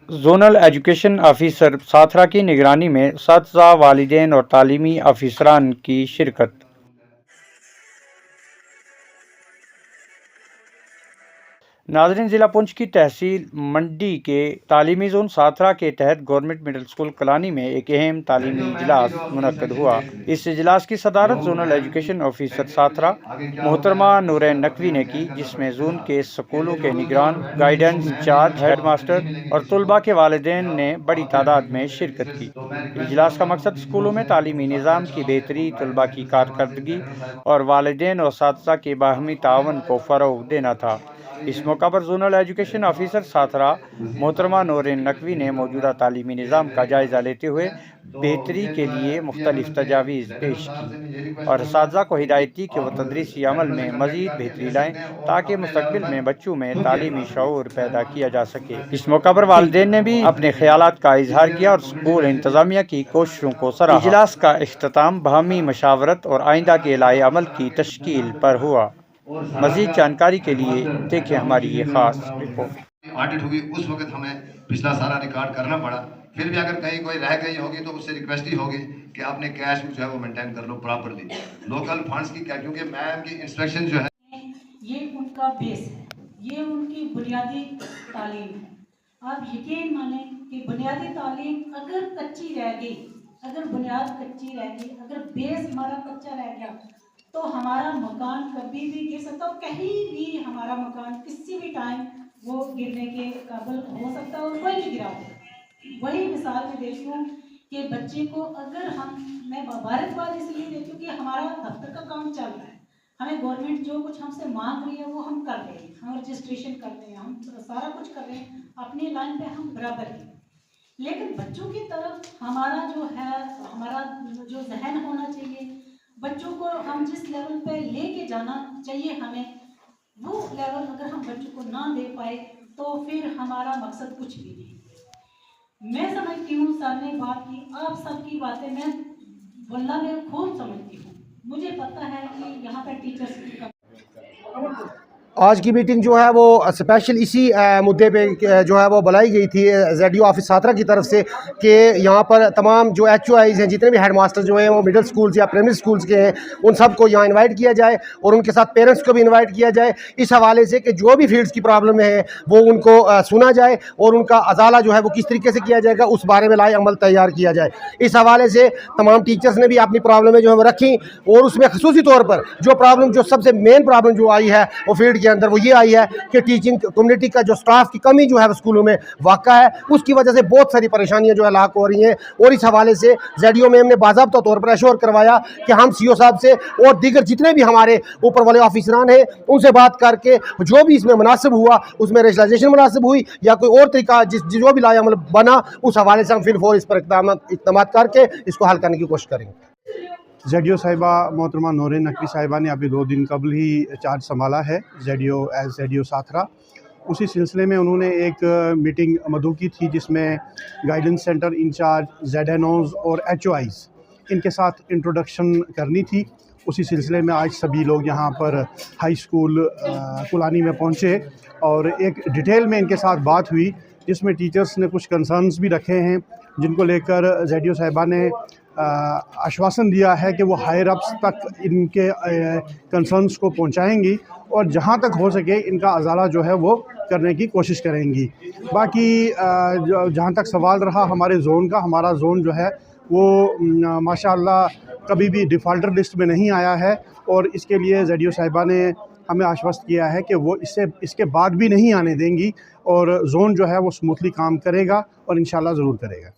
Zonal education officer ساتھرا کی نگرانی میں اساتذہ، والدین اور تعلیمی افسران کی شرکت۔ ناظرین، ضلع پونچھ کی تحصیل منڈی کے تعلیمی زون ساتھرا کے تحت گورنمنٹ مڈل اسکول کلانی میں ایک اہم تعلیمی اجلاس منعقد ہوا۔ اس اجلاس کی صدارت زونل ایجوکیشن آفیسر ساتھرا محترمہ نورین نقوی نے کی، جس میں زون کے اسکولوں کے نگران، گائیڈنس انچارج، ہیڈ ماسٹر اور طلباء کے والدین نے بڑی تعداد میں شرکت کی۔ اجلاس کا مقصد اسکولوں میں تعلیمی نظام کی بہتری، طلباء کی کارکردگی اور والدین اور اساتذہ کے باہمی تعاون کو فروغ دینا تھا۔ اس موقع پر زونل ایجوکیشن آفیسر ساتھرا محترمہ نورین نقوی نے موجودہ تعلیمی نظام کا جائزہ لیتے ہوئے بہتری کے لیے مختلف تجاویز پیش کی اور اساتذہ کو ہدایت دی کہ وہ تدریسی عمل میں مزید بہتری لائیں تاکہ مستقبل میں بچوں میں تعلیمی شعور پیدا کیا جا سکے۔ اس موقع پر والدین نے بھی اپنے خیالات کا اظہار کیا اور اسکول انتظامیہ کی کوششوں کو سراہا۔ اجلاس کا اختتام باہمی مشاورت اور آئندہ کے لائحہ عمل کی تشکیل پر ہوا۔ مزید جانکاری کے لیے دیکھیں ہماری یہ خاص رپورٹ۔ آڈٹ ہوگی اس وقت ہمیں پچھلا سارا ریکارڈ کرنا پڑا، پھر بھی اگر کہیں کوئی رہ گئی ہوگی تو اس سے ریکویسٹ ہی ہوگی کہ آپ نے کیش جو ہے وہ مینٹین کر لو پراپرلی۔ لوکل فنڈز کی کیا، کیونکہ میم کی انسٹرکشن جو ہے یہ ان کا بیس ہے، یہ ان کی بنیادی تعلیم ہے۔ آپ یقین مانیں کہ بنیادی تعلیم اگر کچی رہ گئی، اگر بنیاد کچی رہ گئی، اگر بیس ہمارا کچا رہ گیا تو ہمارا مکان کبھی بھی گر سکتا ہے، کہیں بھی ہمارا مکان کسی بھی ٹائم وہ گرنے کے قابل ہو سکتا ہے اور کوئی بھی گرا ہو۔ وہی مثال میں دیکھتی ہوں کہ بچے کو اگر میں مبارکباد اس لیے دیتی ہوں کہ ہمارا دفتر کا کام چل رہا ہے، ہمیں گورنمنٹ جو کچھ ہم سے مانگ رہی ہے وہ ہم کر رہے ہیں، ہم رجسٹریشن کر رہے ہیں، ہم سارا کچھ کر رہے ہیں، اپنی لائن پہ ہم برابر ہیں، لیکن بچوں کی طرف ہمارا جو ہے، ہمارا جو ذہن ہونا چاہیے، بچوں کو ہم جس لیول پہ لے کے جانا چاہیے ہمیں، وہ لیول اگر ہم بچوں کو نہ دے پائے تو پھر ہمارا مقصد کچھ بھی نہیں۔ میں سمجھتی ہوں سر نے بات کی، آپ سب کی باتیں میں واللہ میں خوب سمجھتی ہوں، مجھے پتہ ہے کہ یہاں پہ ٹیچرز کی آج کی میٹنگ جو ہے وہ اسپیشل اسی مدعے پہ جو ہے وہ بلائی گئی تھی زیڈ یو آفس ساتھرا کی طرف سے کہ یہاں پر تمام جو ایچ او آئیز ہیں، جتنے بھی ہیڈ ماسٹر جو ہیں وہ مڈل سکولز یا پرائمری سکولز کے ہیں، ان سب کو یہاں انوائٹ کیا جائے اور ان کے ساتھ پیرنٹس کو بھی انوائٹ کیا جائے، اس حوالے سے کہ جو بھی فیلڈز کی پرابلم ہے وہ ان کو سنا جائے اور ان کا ازالہ جو ہے وہ کس طریقے سے کیا جائے گا اس بارے میں لائحہ عمل تیار کیا جائے۔ اس حوالے سے تمام ٹیچرز نے بھی اپنی پرابلمیں جو ہے وہ رکھیں اور اس میں خصوصی طور پر جو سب سے مین پرابلم جو آئی ہے وہ فیلڈ کے اندر وہ یہ آئی ہے کہ ٹیچنگ کمیونٹی کا جو سٹاف کی کمی جو ہے اسکولوں میں واقع ہے، اس کی وجہ سے بہت ساری پریشانیاں جو ہے لاحق ہو رہی ہیں، اور اس حوالے سے زیڈ او میم نے باضابطہ طور پر ایشور کروایا کہ ہم سی او صاحب سے اور دیگر جتنے بھی ہمارے اوپر والے آفیسران ہیں ان سے بات کر کے جو بھی اس میں مناسب ہوا، اس میں ریشنلائزیشن مناسب ہوئی یا کوئی اور طریقہ جو بھی لائحہ عمل بنا، اس حوالے سے ہم پھر فور اس پر اقدامات کر کے اس کو حل کرنے کی کوشش کریں گے۔ زیڈ او صاحبہ محترمہ نورین نقوی صاحبہ نے ابھی 2 دن قبل ہی چارج سنبھالا ہے زیڈ او ساتھرا۔ اسی سلسلے میں انہوں نے ایک میٹنگ مدعو کی تھی جس میں guidance centre incharge, Z N Os اور ایچ او آئیز ان کے ساتھ انٹروڈکشن کرنی تھی۔ اسی سلسلے میں آج سبھی لوگ یہاں پر ہائی اسکول کلانی میں پہنچے اور ایک ڈیٹیل میں ان کے ساتھ بات ہوئی جس میں ٹیچرز نے کچھ کنسرنز بھی رکھے ہیں جن کو لے کر زیڈ او صاحبہ نے آشواسن دیا ہے کہ وہ ہائر اپس تک ان کے کنسرنز کو پہنچائیں گی اور جہاں تک ہو سکے ان کا ازالہ جو ہے وہ کرنے کی کوشش کریں گی۔ باقی جہاں تک سوال رہا ہمارے زون کا، ہمارا زون جو ہے وہ ماشاءاللہ کبھی بھی ڈیفالٹر لسٹ میں نہیں آیا ہے اور اس کے لیے زیڈ او صاحبہ نے ہمیں آشوست کیا ہے کہ وہ اس کے بعد بھی نہیں آنے دیں گی اور زون جو ہے وہ اسموتھلی کام کرے گا اور انشاءاللہ ضرور کرے گا۔